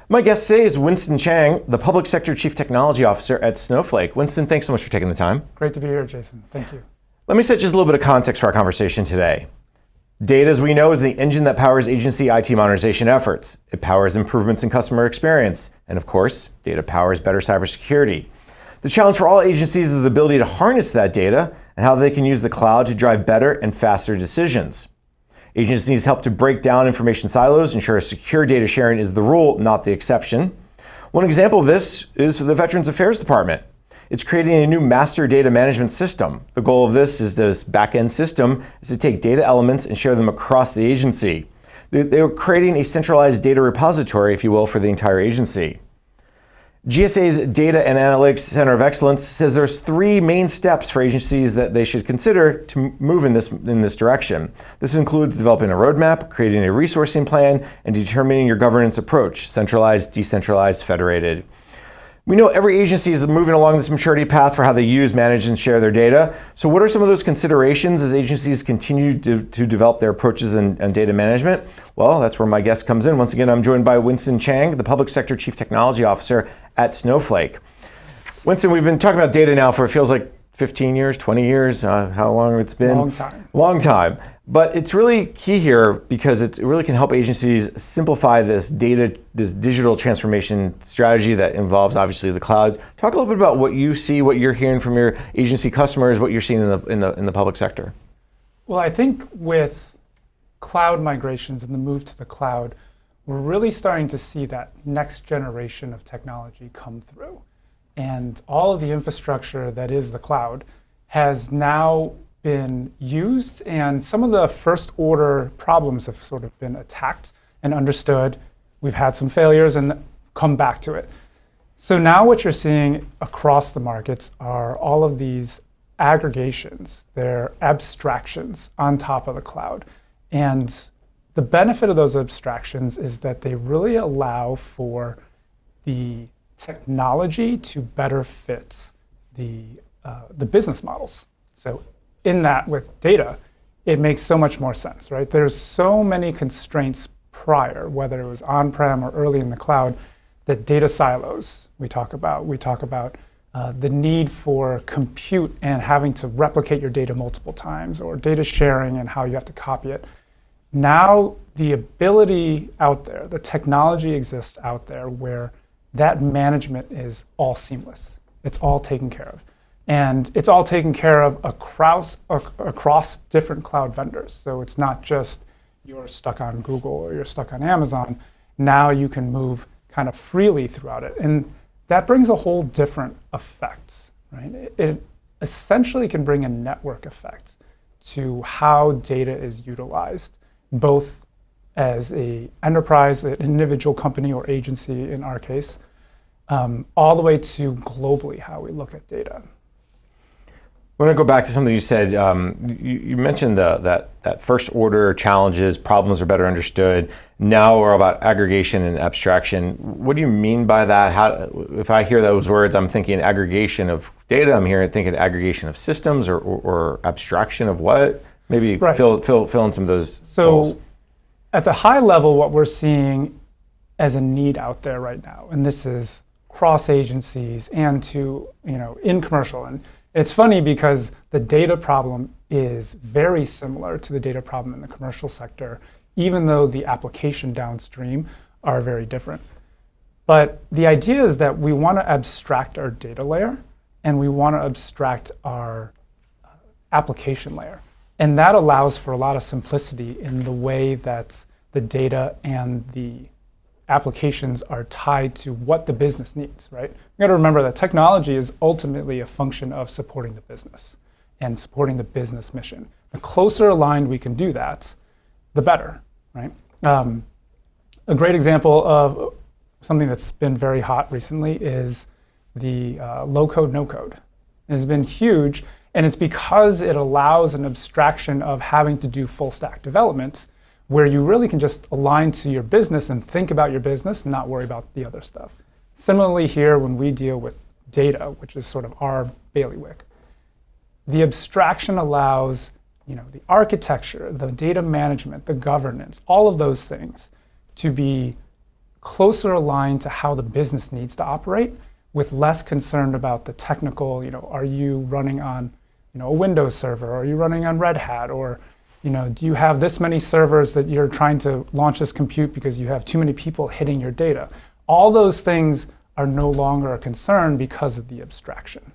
My guest today is Winston Chang, the Public Sector Chief Technology Officer at Snowflake. Winston, thanks so much for taking the time. Great to be here, Jason. Thank you. Let me set just a little bit of context for our conversation today. Data, as we know, is the engine that powers agency IT modernization efforts. It powers improvements in customer experience. And of course, data powers better cybersecurity. The challenge for all agencies is the ability to harness that data and how they can use the cloud to drive better and faster decisions. Agencies help to break down information silos, ensure secure data sharing is the rule, not the exception. One example of this is the Veterans Affairs Department. It's creating a new master data management system. The goal of this back-end system is to take data elements and share them across the agency. They were creating a centralized data repository, if you will, for the entire agency. GSA's Data and Analytics Center of Excellence says there's 3 main steps for agencies that they should consider to move in this direction. This includes developing a roadmap, creating a resourcing plan, and determining your governance approach, centralized, decentralized, federated. We know every agency is moving along this maturity path for how they use, manage, and share their data. So what are some of those considerations as agencies continue to develop their approaches and data management? Well, that's where my guest comes in. Once again, I'm joined by Winston Chang, the Public Sector Chief Technology Officer at Snowflake. Winston, we've been talking about data now for, it feels like 15 years, 20 years, how long it's been? Long time. Long time. But it's really key here because it really can help agencies simplify this digital transformation strategy that involves obviously the cloud. Talk a little bit about what you see, what you're hearing from your agency customers, what you're seeing in the public sector. Well, I think with cloud migrations and the move to the cloud, we're really starting to see that next generation of technology come through. And all of the infrastructure that is the cloud has now been used, and some of the first order problems have sort of been attacked and understood. We've had some failures and come back to it. So now what you're seeing across the markets are all of these aggregations, they're abstractions on top of the cloud. And the benefit of those abstractions is that they really allow for the technology to better fit the business models. So in that, with data, it makes so much more sense, right? There's so many constraints prior, whether it was on-prem or early in the cloud, that data silos we talk about. We talk about the need for compute and having to replicate your data multiple times, or data sharing and how you have to copy it. Now the ability out there, the technology exists out there where that management is all seamless. It's all taken care of. And it's all taken care of across different cloud vendors. So it's not just you're stuck on Google or you're stuck on Amazon. Now you can move kind of freely throughout it. And that brings a whole different effect, right? It essentially can bring a network effect to how data is utilized, both as an enterprise, an individual company or agency in our case, all the way to globally how we look at data. I want to go back to something you said. You mentioned that first order challenges, problems are better understood. Now we're about aggregation and abstraction. What do you mean by that? If I hear those words, I'm thinking aggregation of data. I'm thinking aggregation of systems or abstraction of what? Maybe right. fill in some of those holes. At the high level, what we're seeing as a need out there right now, and this is cross agencies and in commercial. And it's funny because the data problem is very similar to the data problem in the commercial sector, even though the application downstream are very different. But the idea is that we want to abstract our data layer and we want to abstract our application layer. And that allows for a lot of simplicity in the way that the data and the applications are tied to what the business needs, right? You got to remember that technology is ultimately a function of supporting the business and supporting the business mission. The closer aligned we can do that, the better, right? A great example of something that's been very hot recently is the low-code, no-code. It has been huge, and it's because it allows an abstraction of having to do full-stack development where you really can just align to your business and think about your business and not worry about the other stuff. Similarly here, when we deal with data, which is sort of our bailiwick, The abstraction allows, the architecture, the data management, the governance, all of those things to be closer aligned to how the business needs to operate, with less concern about the technical, are you running on a Windows server, or are you running on Red Hat, or do you have this many servers that you're trying to launch this compute because you have too many people hitting your data? All those things are no longer a concern because of the abstraction.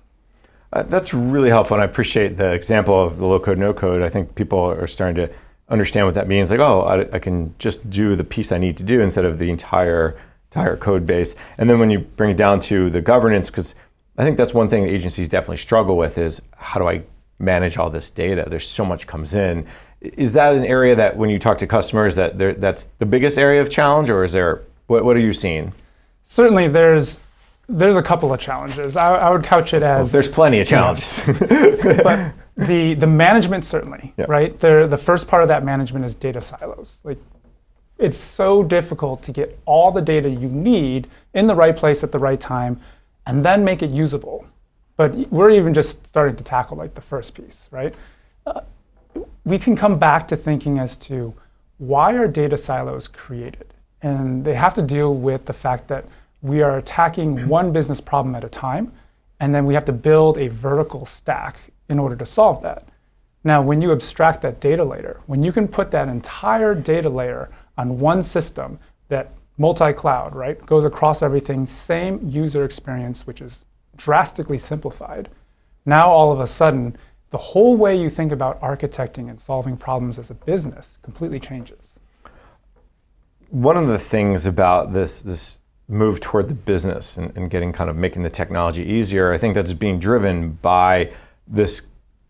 That's really helpful, and I appreciate the example of the low-code, no-code. I think people are starting to understand what that means. Like, I can just do the piece I need to do instead of the entire code base. And then when you bring it down to the governance, because I think that's one thing that agencies definitely struggle with, is how do I manage all this data? There's so much comes in. Is that an area that when you talk to customers that's the biggest area of challenge, or is there, what are you seeing? Certainly there's a couple of challenges. I would couch it as... There's plenty of challenges. But the management, certainly, Yep. right? The first part of that management is data silos. Like, it's so difficult to get all the data you need in the right place at the right time and then make it usable. But we're even just starting to tackle like the first piece, right? We can come back to thinking as to why are data silos created? And they have to deal with the fact that we are attacking one business problem at a time, and then we have to build a vertical stack in order to solve that. Now, when you abstract that data layer, when you can put that entire data layer on one system that multi-cloud, right, goes across everything, same user experience, which is drastically simplified. Now, all of a sudden, the whole way you think about architecting and solving problems as a business completely changes. One of the things about this move toward the business and getting kind of making the technology easier, I think that's being driven by this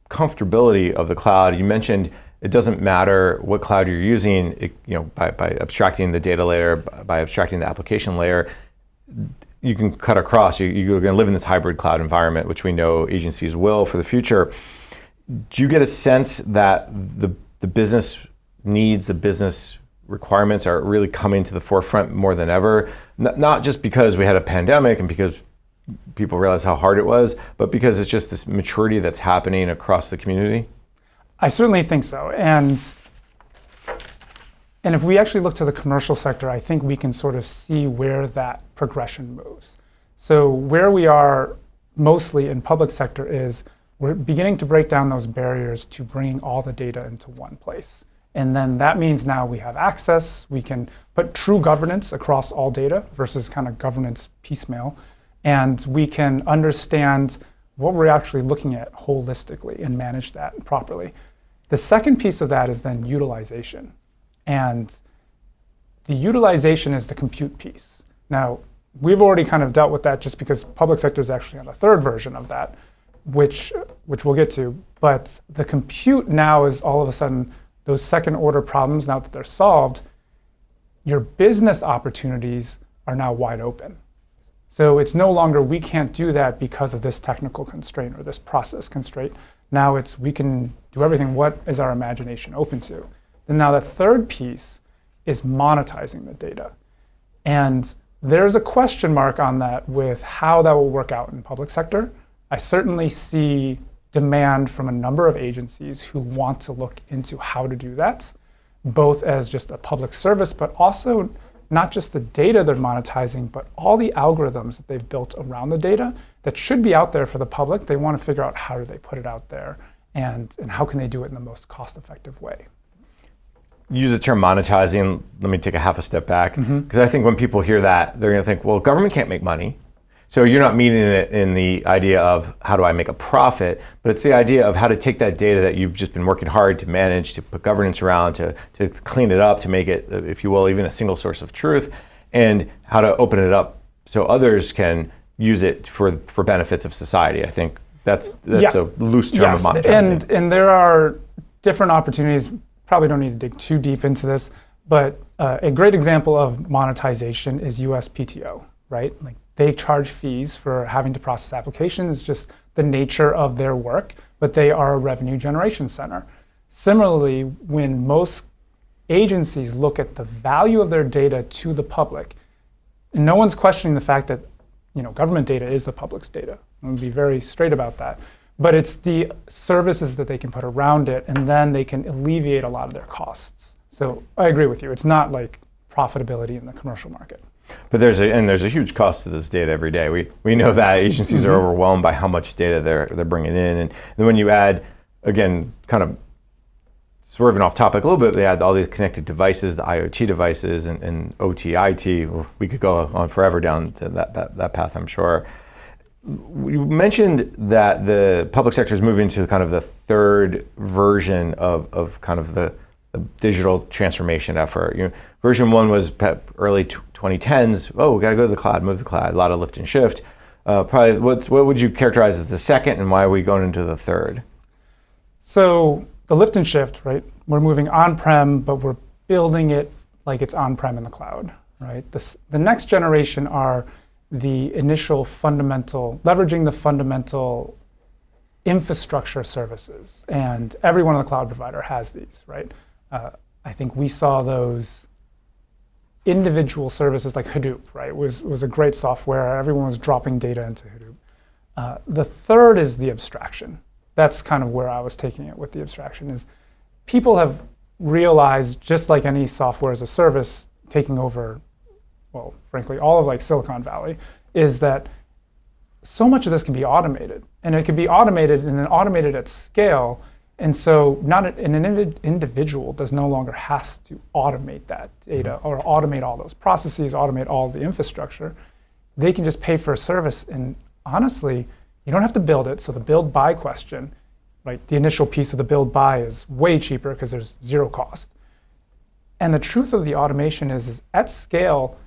comfortability of the cloud. You mentioned it doesn't matter what cloud you're using, by abstracting the data layer, by abstracting the application layer, you can cut across. You're going to live in this hybrid cloud environment, which we know agencies will for the future. Do you get a sense that the business needs, the business requirements are really coming to the forefront more than ever? Not just because we had a pandemic and because people realized how hard it was, but because it's just this maturity that's happening across the community? I certainly think so. And if we actually look to the commercial sector, I think we can sort of see where that progression moves. So where we are mostly in public sector is we're beginning to break down those barriers to bringing all the data into one place. And then that means now we have access, we can put true governance across all data versus kind of governance piecemeal, and we can understand what we're actually looking at holistically and manage that properly. The second piece of that is then utilization. And the utilization is the compute piece. Now, we've already kind of dealt with that just because public sector is actually on the third version of that, which we'll get to. But the compute now is all of a sudden those second order problems, now that they're solved, your business opportunities are now wide open. So it's no longer we can't do that because of this technical constraint or this process constraint. Now it's we can do everything. What is our imagination open to? Then now the third piece is monetizing the data. And there's a question mark on that with how that will work out in public sector. I certainly see demand from a number of agencies who want to look into how to do that, both as just a public service, but also not just the data they're monetizing, but all the algorithms that they've built around the data that should be out there for the public. They want to figure out how do they put it out there and how can they do it in the most cost-effective way. You use the term monetizing. Let me take a half a step back, because I think when people hear that, they're going to think, well, government can't make money. So you're not meaning it in the idea of how do I make a profit, but it's the idea of how to take that data that you've just been working hard to manage, to put governance around, to clean it up, to make it, if you will, even a single source of truth, and how to open it up so others can use it for benefits of society. I think that's a loose term of monetizing. And there are different opportunities. Probably don't need to dig too deep into this, but a great example of monetization is USPTO, right? Like, they charge fees for having to process applications, just the nature of their work, but they are a revenue generation center. Similarly, when most agencies look at the value of their data to the public, and no one's questioning the fact that government data is the public's data. I'm going to be very straight about that. but it's the services that they can put around it, and then they can alleviate a lot of their costs. So I agree with you. It's not like profitability in the commercial market. But there's a huge cost to this data every day. We know that agencies are overwhelmed by how much data they're bringing in, and then when you add, again, kind of swerving off topic a little bit, they add all these connected devices, the IoT devices, and OT, IT. We could go on forever down to that path, I'm sure. You mentioned that the public sector is moving to kind of the third version of kind of the digital transformation effort. Version 1 was early 2010s. Oh, we got to go to the cloud, move to the cloud. A lot of lift and shift. Probably, what would you characterize as the second, and why are we going into the third? So the lift and shift, right? We're moving on-prem, but we're building it like it's on-prem in the cloud, right? The next generation are the initial leveraging the fundamental infrastructure services, and every one of the cloud provider has these, right? I think we saw those individual services like Hadoop, right? Was a great software. Everyone was dropping data into Hadoop. The third is the abstraction. That's kind of where I was taking it with the abstraction, is people have realized, just like any software as a service taking over, well, frankly, all of like Silicon Valley, is that so much of this can be automated, and it can be automated and then automated at scale. And so an individual no longer has to automate that data or automate all those processes, automate all the infrastructure. They can just pay for a service, and honestly, you don't have to build it. So the build buy question, right? The initial piece of the build buy is way cheaper because there's zero cost. And the truth of the automation is at scale,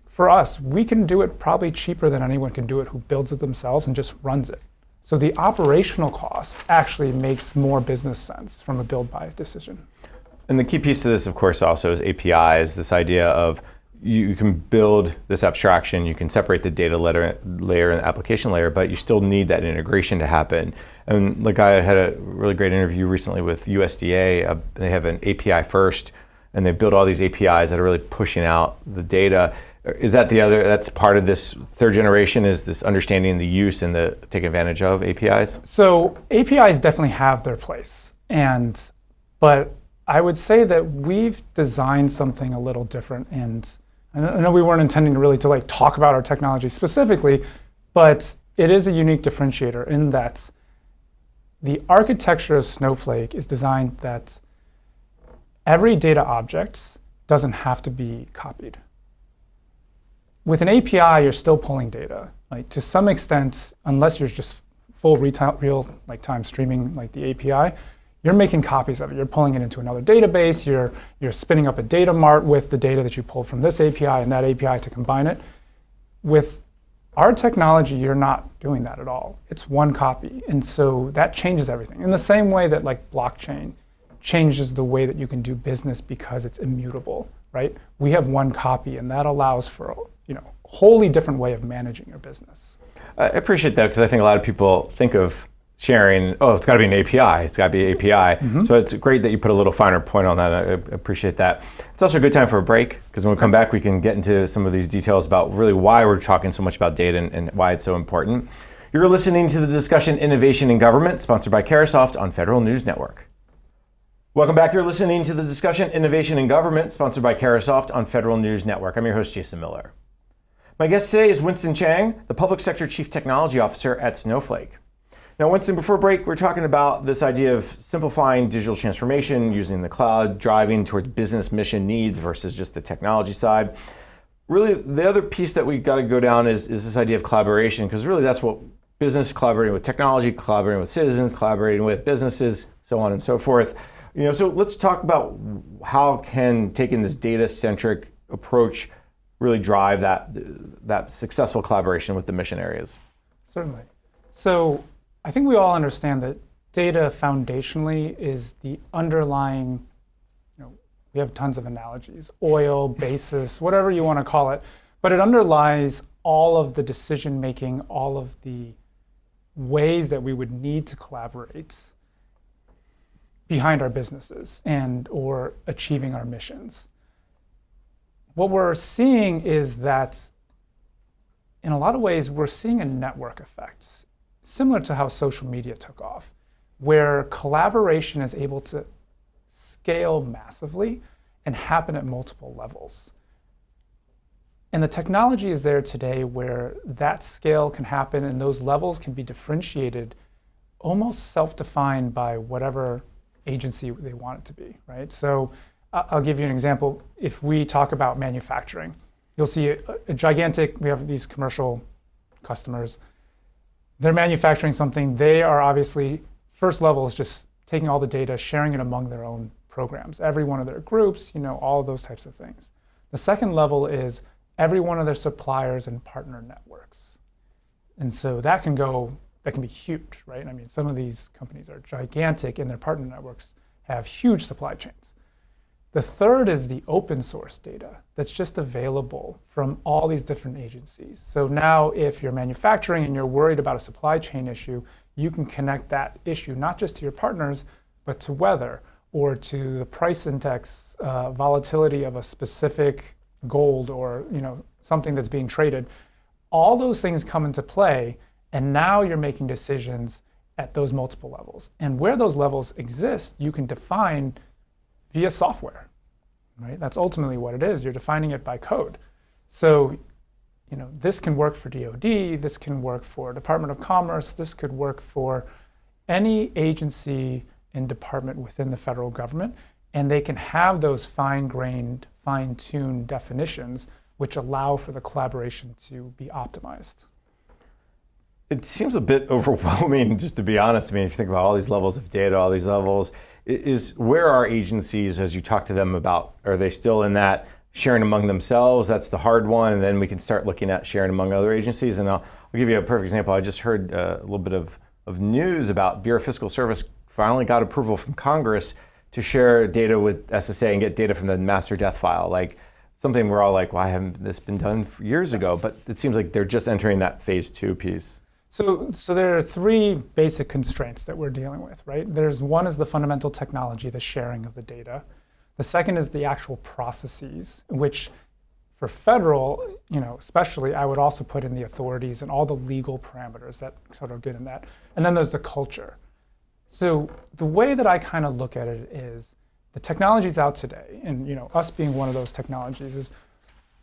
for us, we can do it probably cheaper than anyone can do it who builds it themselves and just runs it. So the operational cost actually makes more business sense from a build buy decision. And the key piece to this, of course, also is APIs, this idea of you can build this abstraction, you can separate the data layer and the application layer, but you still need that integration to happen. And like I had a really great interview recently with USDA. They have an API first, and they build all these APIs that are really pushing out the data. Is that that's part of this third generation, is this understanding the use and the take advantage of APIs? So APIs definitely have their place, but I would say that we've designed something a little different, and I know we weren't intending really to like talk about our technology specifically, but it is a unique differentiator in that the architecture of Snowflake is designed that every data object doesn't have to be copied. With an API, you're still pulling data. Like to some extent, unless you're just full real like time streaming like the API, you're making copies of it. You're pulling it into another database. You're spinning up a data mart with the data that you pulled from this API and that API to combine it. With our technology, you're not doing that at all. It's one copy, and so that changes everything. In the same way that like blockchain changes the way that you can do business because it's immutable, right? We have one copy, and that allows for a wholly different way of managing your business. I appreciate that, because I think a lot of people think of sharing, oh, it's got to be an API. It's got to be an API. Mm-hmm. So it's great that you put a little finer point on that. I appreciate that. It's also a good time for a break, because when we come back, we can get into some of these details about really why we're talking so much about data and why it's so important. You're listening to the discussion Innovation in Government, sponsored by Carahsoft on Federal News Network. Welcome back. You're listening to the discussion Innovation in Government, sponsored by Carahsoft on Federal News Network. I'm your host, Jason Miller. My guest today is Winston Chang, the Public Sector Chief Technology Officer at Snowflake. Now, Winston, before break, we're talking about this idea of simplifying digital transformation, using the cloud, driving towards business mission needs versus just the technology side. Really, the other piece that we got to go down is this idea of collaboration, because really that's what business, collaborating with technology, collaborating with citizens, collaborating with businesses, so on and so forth. So let's talk about how can taking this data-centric approach really drive that successful collaboration with the mission areas. Certainly. So I think we all understand that data foundationally is the underlying, we have tons of analogies, oil, basis, whatever you want to call it, but it underlies all of the decision making, all of the ways that we would need to collaborate behind our businesses and or achieving our missions. What we're seeing is that in a lot of ways, we're seeing a network effect. similar to how social media took off, where collaboration is able to scale massively and happen at multiple levels. And the technology is there today where that scale can happen and those levels can be differentiated, almost self-defined by whatever agency they want it to be, right? So I'll give you an example. If we talk about manufacturing, you'll see a gigantic, we have these commercial customers, they're manufacturing something. They are obviously, first level is just taking all the data, sharing it among their own programs, every one of their groups, all of those types of things. The second level is every one of their suppliers and partner networks. And so that can be huge, right? I mean, some of these companies are gigantic and their partner networks have huge supply chains. The third is the open source data that's just available from all these different agencies. So now if you're manufacturing and you're worried about a supply chain issue, you can connect that issue not just to your partners, but to weather or to the price index volatility of a specific gold or something that's being traded. All those things come into play, and now you're making decisions at those multiple levels. And where those levels exist, you can define via software, right? That's ultimately what it is. You're defining it by code. So, this can work for DoD, this can work for Department of Commerce, this could work for any agency and department within the federal government, and they can have those fine-grained, fine-tuned definitions which allow for the collaboration to be optimized. It seems a bit overwhelming, just to be honest. I mean, if you think about all these levels of data, all these levels, where are agencies, as you talk to them about, are they still in that sharing among themselves? That's the hard one, and then we can start looking at sharing among other agencies. And I'll give you a perfect example. I just heard a little bit of news about Bureau of Fiscal Service finally got approval from Congress to share data with SSA and get data from the master death file. Like something we're all like, why haven't this been done years ago? But it seems like they're just entering that phase 2 piece. So there are 3 basic constraints that we're dealing with, right? One is the fundamental technology, the sharing of the data. The second is the actual processes, which for federal, especially, I would also put in the authorities and all the legal parameters that sort of get in that. And then there's the culture. So the way that I kind of look at it is the technology's out today, and us being one of those technologies, is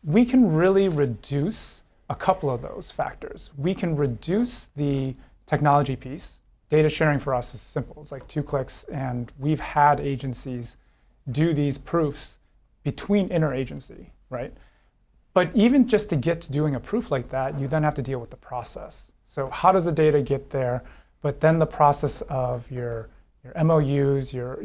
we can really reduce a couple of those factors. We can reduce the technology piece. Data sharing for us is simple. It's like 2 clicks, and we've had agencies do these proofs between interagency, right? But even just to get to doing a proof like that, you then have to deal with the process. So how does the data get there? But then the process of your MOUs, your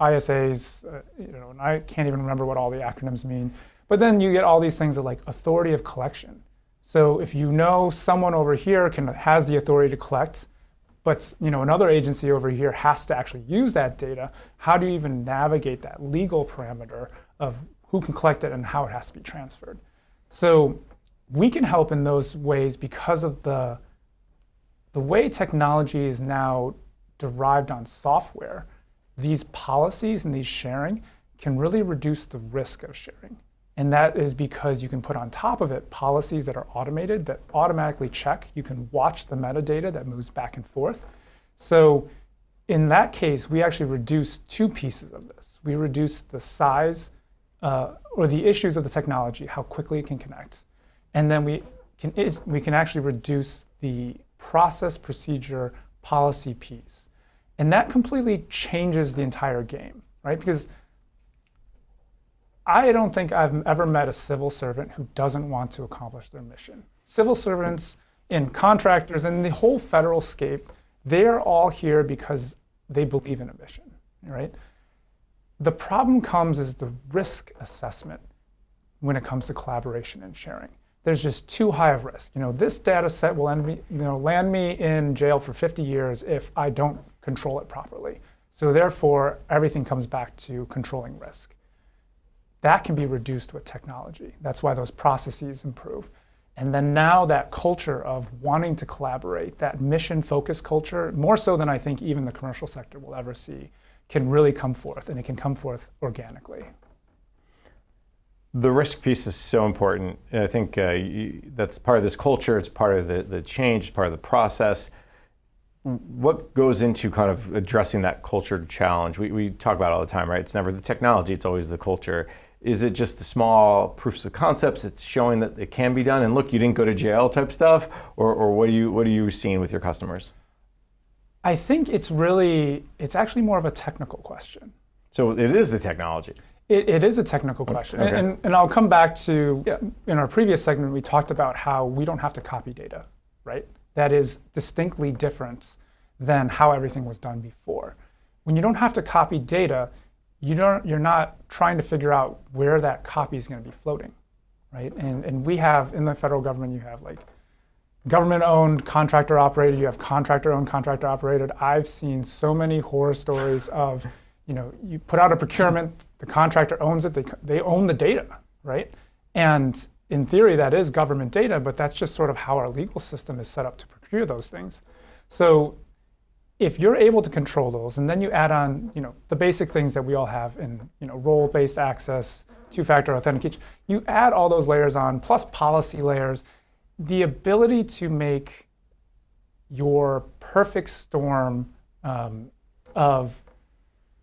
ISAs, and I can't even remember what all the acronyms mean. But then you get all these things like authority of collection. So if someone over here has the authority to collect, but another agency over here has to actually use that data, how do you even navigate that legal parameter of who can collect it and how it has to be transferred? So we can help in those ways because of the way technology is now derived on software. These policies and these sharing can really reduce the risk of sharing. And that is because you can put on top of it policies that are automated, that automatically check. You can watch the metadata that moves back and forth. So in that case, we actually reduce 2 pieces of this. We reduce the size or the issues of the technology, how quickly it can connect. And then we can actually reduce the process, procedure, policy piece. And that completely changes the entire game, right? Because I don't think I've ever met a civil servant who doesn't want to accomplish their mission. Civil servants and contractors and the whole federal scape, they're all here because they believe in a mission, right? The problem comes is the risk assessment when it comes to collaboration and sharing. There's just too high of risk. This data set will land me in jail for 50 years if I don't control it properly. So therefore, everything comes back to controlling risk. That can be reduced with technology. That's why those processes improve. And then now that culture of wanting to collaborate, that mission-focused culture, more so than I think even the commercial sector will ever see, can really come forth, and it can come forth organically. The risk piece is so important. I think that's part of this culture. It's part of the change, part of the process. what goes into kind of addressing that culture challenge? We talk about it all the time, right? It's never the technology, it's always the culture. Is it just the small proofs of concepts? It's showing that it can be done, and look, you didn't go to jail type stuff, or what are you seeing with your customers? I think it's actually more of a technical question. So it is the technology. It is a technical question. Okay. And I'll come back to, in our previous segment, we talked about how we don't have to copy data, right? That is distinctly different than how everything was done before. When you don't have to copy data, you're not trying to figure out where that copy is going to be floating, right? And we have, in the federal government, you have like government-owned, contractor-operated, you have contractor-owned, contractor-operated. I've seen so many horror stories of, you put out a procurement, the contractor owns it, they own the data, right? And in theory, that is government data, but that's just sort of how our legal system is set up to procure those things. So if you're able to control those, and then you add on, the basic things that we all have in, role-based access, two-factor authentication, you add all those layers on, plus policy layers, the ability to make your perfect storm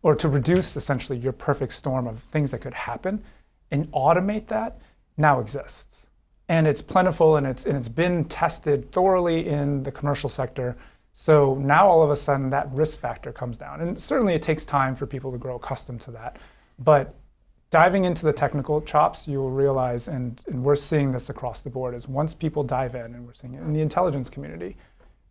or to reduce essentially your perfect storm of things that could happen and automate that now exists. And it's plentiful, and it's been tested thoroughly in the commercial sector. So now all of a sudden that risk factor comes down. And certainly it takes time for people to grow accustomed to that. But diving into the technical chops, you will realize, and we're seeing this across the board, is once people dive in, and we're seeing it in the intelligence community,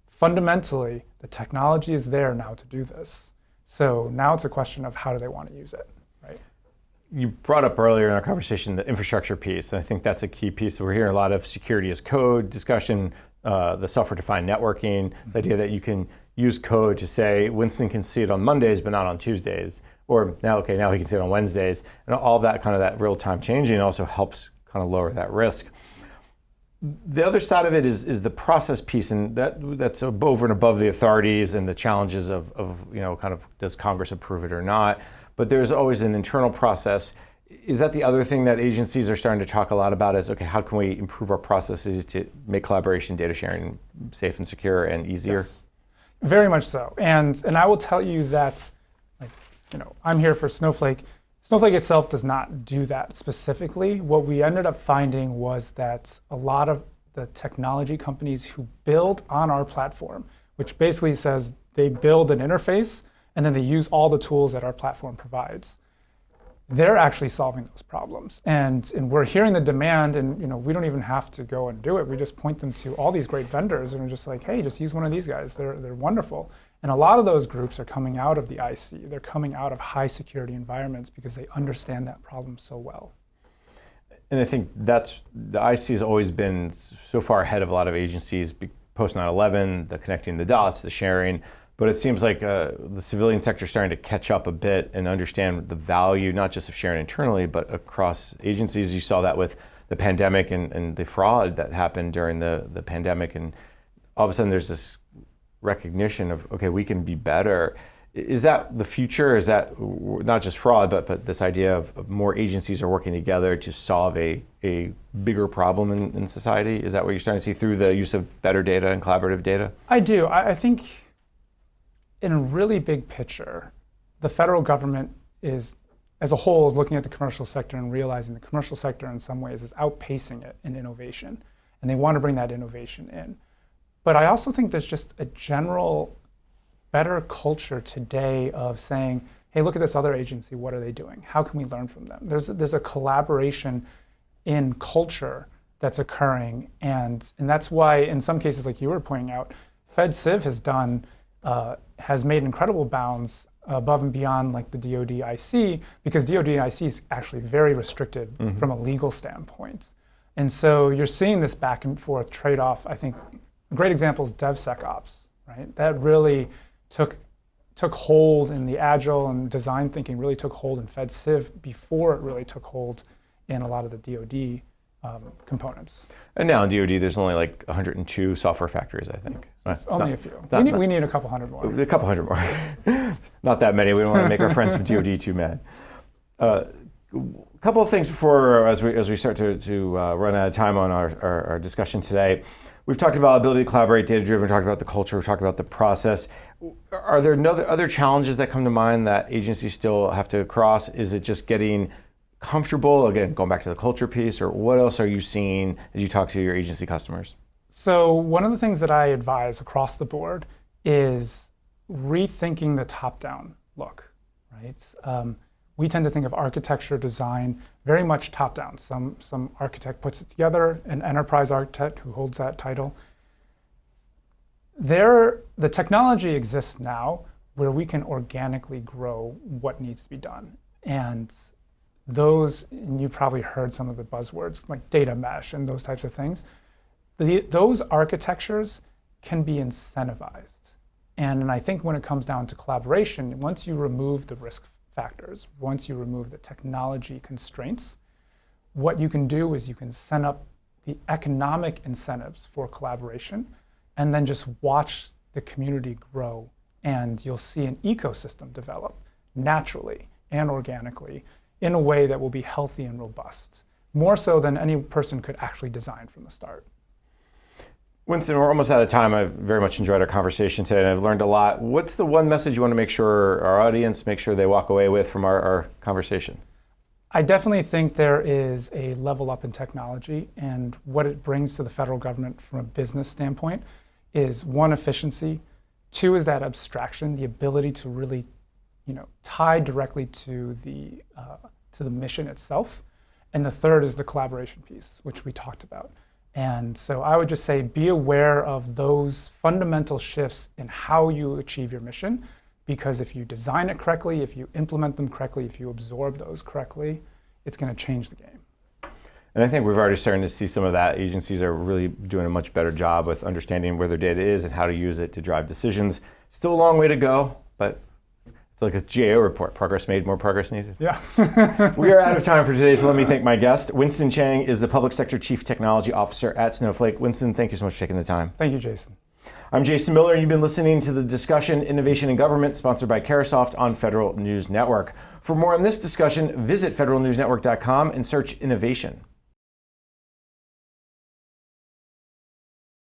fundamentally the technology is there now to do this. So now it's a question of how do they want to use it, right? You brought up earlier in our conversation the infrastructure piece, and I think that's a key piece. We're hearing a lot of security as code discussion, the software-defined networking, this idea that you can use code to say, Winston can see it on Mondays, but not on Tuesdays. Or now he can see it on Wednesdays. And all of that kind of that real-time changing also helps kind of lower that risk. The other side of it is the process piece, and that's over and above the authorities and the challenges of kind of does Congress approve it or not. But there's always an internal process. Is that the other thing that agencies are starting to talk a lot about is, okay, how can we improve our processes to make collaboration, data sharing safe and secure and easier? Yes, very much so. And I will tell you that, I'm here for Snowflake. Snowflake itself does not do that specifically. What we ended up finding was that a lot of the technology companies who build on our platform, which basically says they build an interface and then they use all the tools that our platform provides, they're actually solving those problems. And we're hearing the demand, and we don't even have to go and do it. We just point them to all these great vendors, and we're just like, hey, just use one of these guys. They're wonderful. And a lot of those groups are coming out of the IC. They're coming out of high security environments because they understand that problem so well. And I think that's, the IC has always been so far ahead of a lot of agencies, post 9/11, the connecting the dots, the sharing. But it seems like the civilian sector is starting to catch up a bit and understand the value, not just of sharing internally, but across agencies. You saw that with the pandemic and the fraud that happened during the pandemic. And all of a sudden there's this recognition of, okay, we can be better. Is that the future? Is that not just fraud, but this idea of more agencies are working together to solve a bigger problem in society? Is that what you're starting to see through the use of better data and collaborative data? I do. I think in a really big picture, the federal government is, as a whole, is looking at the commercial sector and realizing the commercial sector in some ways is outpacing it in innovation. And they want to bring that innovation in. But I also think there's just a general better culture today of saying, hey, look at this other agency, what are they doing? How can we learn from them? There's a collaboration in culture that's occurring. And that's why, in some cases, like you were pointing out, FedCiv has made incredible bounds above and beyond like the DoD IC, because DoD IC is actually very restricted from a legal standpoint. And so you're seeing this back and forth trade-off. I think a great example is DevSecOps, right? That really took hold in the agile and design thinking, really took hold in FedCiv before it really took hold in a lot of the DoD components. And now in DoD, there's only like 102 software factories, I think. It's only a few. We need a couple hundred more. A couple hundred more. Not that many. We don't want to make our friends from DoD too mad. Kind couple of things before, as we start to run out of time on our discussion today. We've talked about ability to collaborate, data-driven, talked about the culture, we've talked about the process. Are there other challenges that come to mind that agencies still have to cross? Is it just getting comfortable, again, going back to the culture piece, or what else are you seeing as you talk to your agency customers? So one of the things that I advise across the board is rethinking the top-down look, right? We tend to think of architecture design very much top-down. Some architect puts it together, an enterprise architect who holds that title. The technology exists now where we can organically grow what needs to be done. And you probably heard some of the buzzwords like data mesh and those types of things. Those architectures can be incentivized. And I think when it comes down to collaboration, once you remove the risk factors, once you remove the technology constraints, what you can do is you can set up the economic incentives for collaboration and then just watch the community grow, and you'll see an ecosystem develop naturally and organically in a way that will be healthy and robust, more so than any person could actually design from the start. Winston, we're almost out of time. I've very much enjoyed our conversation today, and I've learned a lot. What's the one message you want to make sure our audience, make sure they walk away with from our conversation? I definitely think there is a level up in technology, and what it brings to the federal government from a business standpoint is, one, efficiency. Two is that abstraction, the ability to really, tie directly to the mission itself. And the third is the collaboration piece, which we talked about. And so I would just say, be aware of those fundamental shifts in how you achieve your mission, because if you design it correctly, if you implement them correctly, if you absorb those correctly, it's going to change the game. And I think we've already started to see some of that. Agencies are really doing a much better job with understanding where their data is and how to use it to drive decisions. Still a long way to go, but it's like a GAO report. Progress made, more progress needed. Yeah. We are out of time for today, so let me thank my guest. Winston Chang is the Public Sector Chief Technology Officer at Snowflake. Winston, thank you so much for taking the time. Thank you, Jason. I'm Jason Miller, and you've been listening to the discussion Innovation in Government, sponsored by Carahsoft on Federal News Network. For more on this discussion, visit federalnewsnetwork.com and search innovation.